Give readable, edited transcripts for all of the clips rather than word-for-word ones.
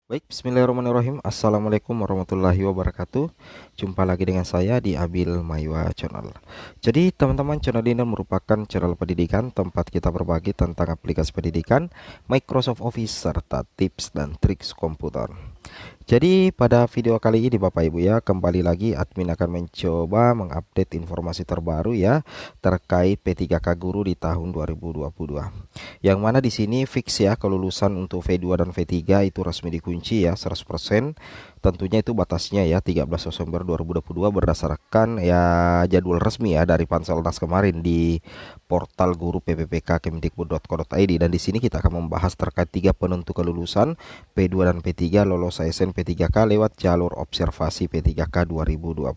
Baik, bismillahirrahmanirrahim. Assalamualaikum warahmatullahi wabarakatuh. Jumpa lagi dengan saya di Abil Maywa Channel. Jadi teman-teman, channel ini merupakan channel pendidikan tempat kita berbagi tentang aplikasi pendidikan, Microsoft Office, serta tips dan triks komputer. Jadi pada video kali ini Bapak Ibu ya, kembali lagi admin akan mencoba mengupdate informasi terbaru ya terkait P3K Guru di tahun 2022. Yang mana di sini fix ya, kelulusan untuk V2 dan V3 itu resmi dikunci ya 100%. Tentunya itu batasnya ya 13 Desember 2022 berdasarkan ya jadwal resmi ya dari Panselnas kemarin di portal guru PPPK kemdikbud.co.id. Dan di sini kita akan membahas terkait 3 penentu kelulusan P2 dan P3 lolos ASN P3K lewat jalur observasi P3K 2022.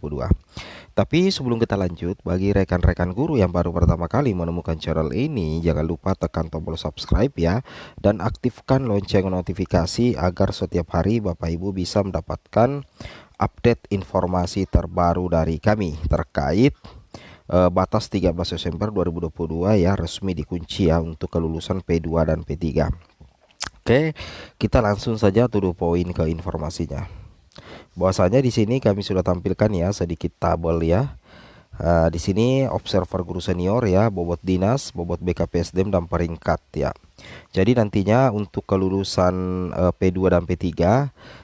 Tapi sebelum kita lanjut, bagi rekan-rekan guru yang baru pertama kali menemukan channel ini, jangan lupa tekan tombol subscribe ya, dan aktifkan lonceng notifikasi agar setiap hari Bapak Ibu bisa mendapatkan update informasi terbaru dari kami terkait batas 13 Desember 2022 ya resmi dikunci ya untuk kelulusan P2 dan P3. Oke, kita langsung saja to the point ke informasinya. Bahwasanya di sini kami sudah tampilkan ya sedikit tabel ya. Di sini observer guru senior ya, bobot dinas, bobot BKPSDM dan peringkat ya. Jadi nantinya untuk kelulusan P2 dan P3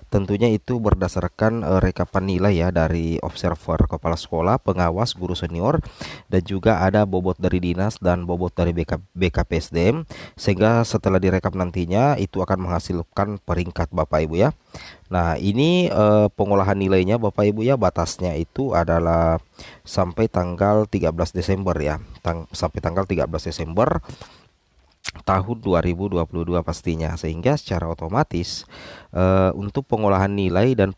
tentunya itu berdasarkan rekapan nilai ya dari observer kepala sekolah, pengawas, guru senior, dan juga ada bobot dari dinas dan bobot dari BKPSDM, sehingga setelah direkap nantinya itu akan menghasilkan peringkat Bapak Ibu ya. Nah ini pengolahan nilainya Bapak Ibu ya, batasnya itu adalah sampai tanggal 13 Desember ya, sampai tanggal 13 Desember tahun 2022 pastinya, sehingga secara otomatis untuk pengolahan nilai dan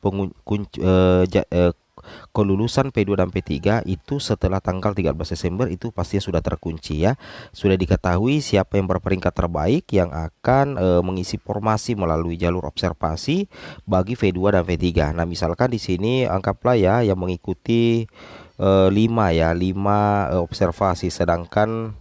kelulusan P2 dan P3 itu setelah tanggal 13 Desember itu pastinya sudah terkunci ya. Sudah diketahui siapa yang berperingkat terbaik yang akan mengisi formasi melalui jalur observasi bagi V2 dan V3. Nah, misalkan di sini anggaplah ya yang mengikuti 5 ya, 5 observasi, sedangkan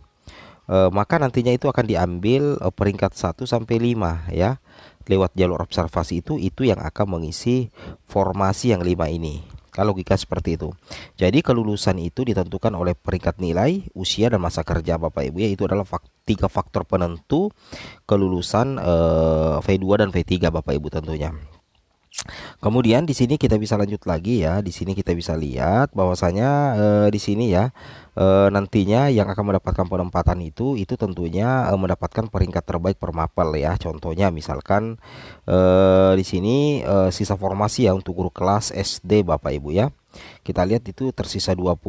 maka nantinya itu akan diambil peringkat 1 sampai 5 ya. Lewat jalur observasi itu yang akan mengisi formasi yang 5 ini. Kalau logika seperti itu. Jadi kelulusan itu ditentukan oleh peringkat nilai, usia dan masa kerja Bapak Ibu ya. Itu adalah 3 faktor penentu kelulusan V2 dan V3 Bapak Ibu tentunya. Kemudian di sini kita bisa lanjut lagi ya. Di sini kita bisa lihat bahwasanya di sini ya nantinya yang akan mendapatkan penempatan itu tentunya mendapatkan peringkat terbaik per mapel ya. Contohnya misalkan di sini sisa formasi ya untuk guru kelas SD Bapak Ibu ya. Kita lihat itu tersisa 20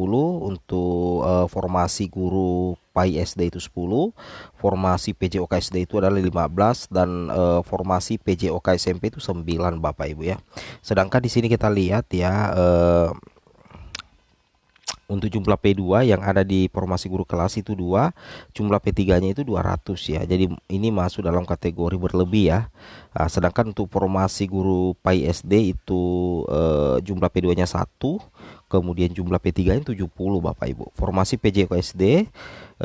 untuk formasi guru PAI SD itu 10, formasi PJOK SD itu adalah 15, dan formasi PJOK SMP itu 9 Bapak Ibu ya. Sedangkan di sini kita lihat ya untuk jumlah P2 yang ada di formasi guru kelas itu 2, jumlah P3-nya itu 200 ya. Jadi ini masuk dalam kategori berlebih ya. Sedangkan untuk formasi guru PAI SD itu jumlah P2-nya 1, kemudian jumlah P3-nya 70 Bapak Ibu. Formasi PJK SD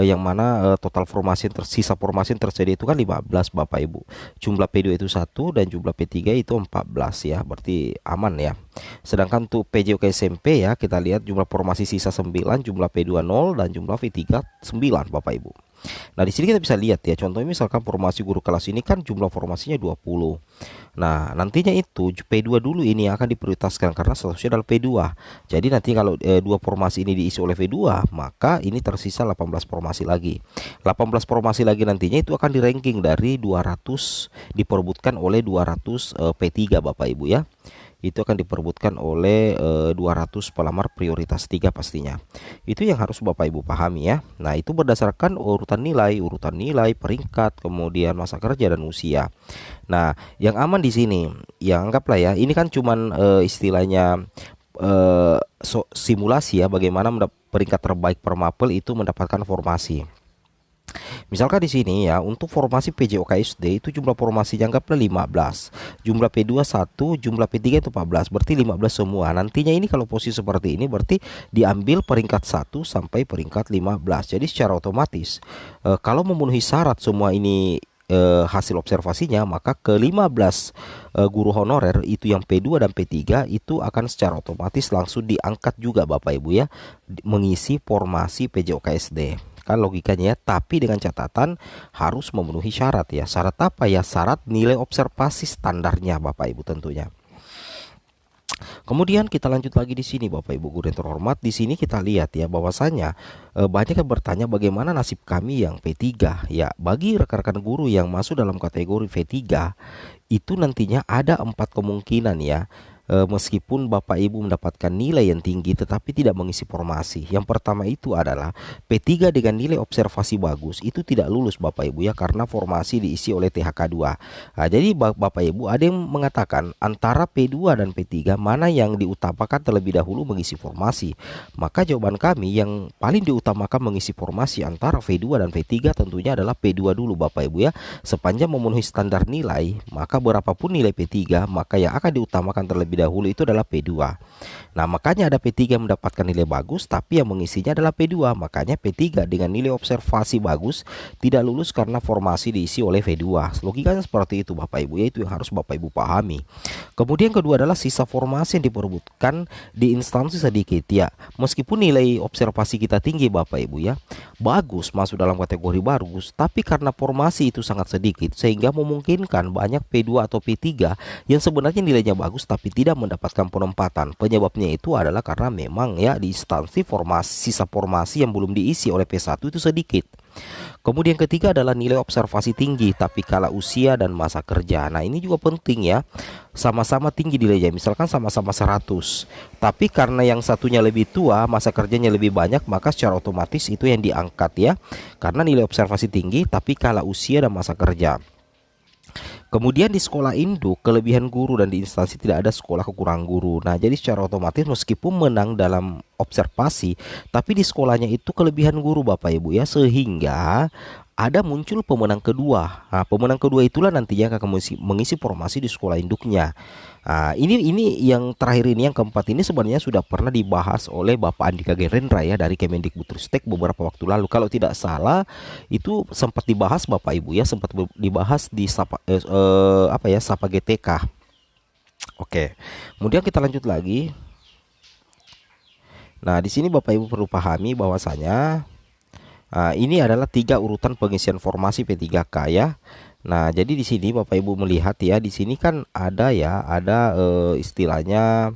yang mana total formasi tersisa formasi yang tersedia itu kan 15 Bapak Ibu. Jumlah P2 itu 1 dan jumlah P3 itu 14 ya. Berarti aman ya. Sedangkan untuk PJK SMP ya, kita lihat jumlah formasi sisa 9, jumlah P2 0 dan jumlah V3 9 Bapak Ibu. Nah, di sini kita bisa lihat ya, contohnya misalkan formasi guru kelas ini kan jumlah formasinya 20. Nah, nantinya itu P2 dulu ini akan diprioritaskan karena statusnya adalah P2. Jadi nanti kalau dua formasi ini diisi oleh V2, maka ini tersisa 18 formasi lagi. 18 formasi lagi nantinya itu akan di-ranking dari 200, diperebutkan oleh 200 P3 Bapak Ibu ya. Itu akan diperebutkan oleh 200 pelamar prioritas 3 pastinya. Itu yang harus Bapak Ibu pahami ya. Nah, itu berdasarkan urutan nilai, peringkat, kemudian masa kerja dan usia. Nah, yang aman di sini, ya anggaplah ya, ini kan cuman istilahnya simulasi ya, bagaimana peringkat terbaik per mapel itu mendapatkan formasi. Misalkan di sini ya, untuk formasi PJOK SD itu jumlah formasinya anggaplah 15. Jumlah P2 1, jumlah P3 itu 14. Berarti 15 semua. Nantinya ini kalau posisi seperti ini berarti diambil peringkat 1 sampai peringkat 15. Jadi secara otomatis kalau memenuhi syarat semua ini hasil observasinya, maka ke-15 guru honorer itu yang P2 dan P3 itu akan secara otomatis langsung diangkat juga Bapak Ibu ya, mengisi formasi PJOKSD. Kan logikanya ya, tapi dengan catatan harus memenuhi syarat ya. Syarat apa ya? Syarat nilai observasi standarnya Bapak Ibu tentunya. Kemudian kita lanjut lagi di sini Bapak Ibu guru yang terhormat. Di sini kita lihat ya bahwasanya banyak yang bertanya bagaimana nasib kami yang P3 ya. Bagi rekan-rekan guru yang masuk dalam kategori V3 itu nantinya ada 4 kemungkinan ya. Meskipun Bapak Ibu mendapatkan nilai yang tinggi tetapi tidak mengisi formasi. Yang pertama itu adalah P3 dengan nilai observasi bagus itu tidak lulus Bapak Ibu ya, karena formasi diisi oleh THK2. Nah, jadi Bapak Ibu ada yang mengatakan antara P2 dan P3 mana yang diutamakan terlebih dahulu mengisi formasi. Maka jawaban kami yang paling diutamakan mengisi formasi antara V2 dan V3 tentunya adalah P2 dulu Bapak Ibu ya. Sepanjang memenuhi standar nilai, maka berapapun nilai P3 maka yang akan diutamakan terlebih dahulu itu adalah P2. Nah, makanya ada P3 yang mendapatkan nilai bagus tapi yang mengisinya adalah P2. Makanya P3 dengan nilai observasi bagus tidak lulus karena formasi diisi oleh V2. Logikanya seperti itu Bapak Ibu ya, itu yang harus Bapak Ibu pahami. Kemudian kedua adalah sisa formasi yang diperebutkan di instansi sedikit ya. Meskipun nilai observasi kita tinggi Bapak Ibu ya, bagus masuk dalam kategori bagus, tapi karena formasi itu sangat sedikit sehingga memungkinkan banyak P2 atau P3 yang sebenarnya nilainya bagus tapi tidak mendapatkan penempatan. Penyebabnya itu adalah karena memang ya di instansi formasi, sisa formasi yang belum diisi oleh P1 itu sedikit. Kemudian ketiga adalah nilai observasi tinggi tapi kalah usia dan masa kerja. Nah, ini juga penting ya. Sama-sama tinggi nilainya, misalkan sama-sama 100. Tapi karena yang satunya lebih tua, masa kerjanya lebih banyak, maka secara otomatis itu yang diangkat ya. Karena nilai observasi tinggi tapi kalah usia dan masa kerja. Kemudian di sekolah induk kelebihan guru dan di instansi tidak ada sekolah kekurangan guru. Nah, jadi secara otomatis meskipun menang dalam observasi, tapi di sekolahnya itu kelebihan guru Bapak Ibu ya, sehingga ada muncul pemenang kedua. Nah, pemenang kedua itulah nantinya akan mengisi formasi di sekolah induknya. Nah, ini yang terakhir ini, yang keempat ini sebenarnya sudah pernah dibahas oleh Bapak Andika Gerendra ya dari Kemendikbudristek beberapa waktu lalu. Kalau tidak salah itu sempat dibahas Bapak Ibu ya, sempat dibahas di Sapa Sapa GTK. Oke. Kemudian kita lanjut lagi. Nah, di sini Bapak Ibu perlu pahami bahwasanya ini adalah 3 urutan pengisian formasi P3K ya. Nah, jadi di sini Bapak Ibu melihat ya, di sini kan ada istilahnya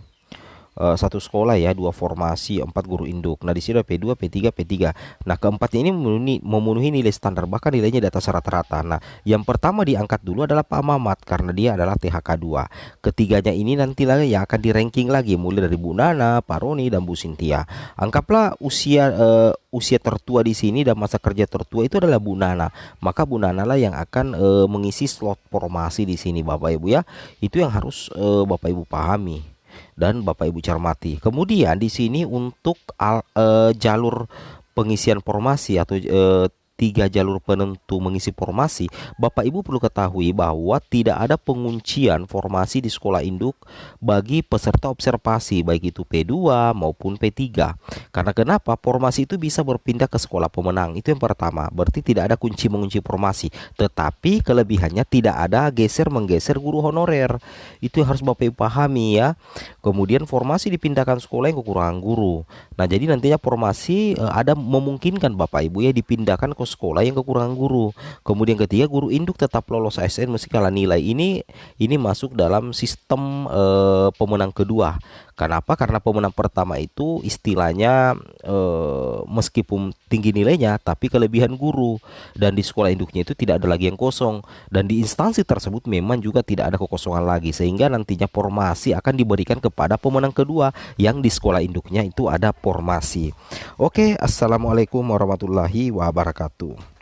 satu sekolah ya, 2 formasi, 4 guru induk. Nah, di sini ada P2, P3, P3. Nah, keempatnya ini memenuhi nilai standar, bahkan nilainya di atas rata-rata. Nah, yang pertama diangkat dulu adalah Pak Mamat karena dia adalah THK2. Ketiganya ini nanti lagi yang akan di ranking lagi mulai dari Bu Nana, Pak Roni dan Bu Sintia. Anggaplah usia tertua di sini dan masa kerja tertua itu adalah Bu Nana. Maka Bu Nana lah yang akan mengisi slot formasi di sini Bapak Ibu ya. Itu yang harus Bapak Ibu pahami dan Bapak Ibu cermati. Kemudian di sini untuk jalur pengisian formasi atau 3 jalur penentu mengisi formasi, Bapak Ibu perlu ketahui bahwa tidak ada penguncian formasi di sekolah induk bagi peserta observasi baik itu P2 maupun P3. Karena kenapa? Formasi itu bisa berpindah ke sekolah pemenang. Itu yang pertama. Berarti tidak ada kunci mengunci formasi. Tetapi kelebihannya tidak ada geser menggeser guru honorer. Itu yang harus Bapak Ibu pahami ya. Kemudian formasi dipindahkan sekolah yang kekurangan guru. Nah, jadi nantinya formasi ada memungkinkan Bapak Ibu ya dipindahkan ke sekolah yang kekurangan guru. Kemudian ketiga, guru induk tetap lolos ASN meski kalah nilai. Ini masuk dalam sistem pemenang kedua. Kenapa? Karena pemenang pertama itu istilahnya meskipun tinggi nilainya tapi kelebihan guru, dan di sekolah induknya itu tidak ada lagi yang kosong, dan di instansi tersebut memang juga tidak ada kekosongan lagi, sehingga nantinya formasi akan diberikan kepada pemenang kedua yang di sekolah induknya itu ada formasi. Oke, assalamualaikum warahmatullahi wabarakatuh.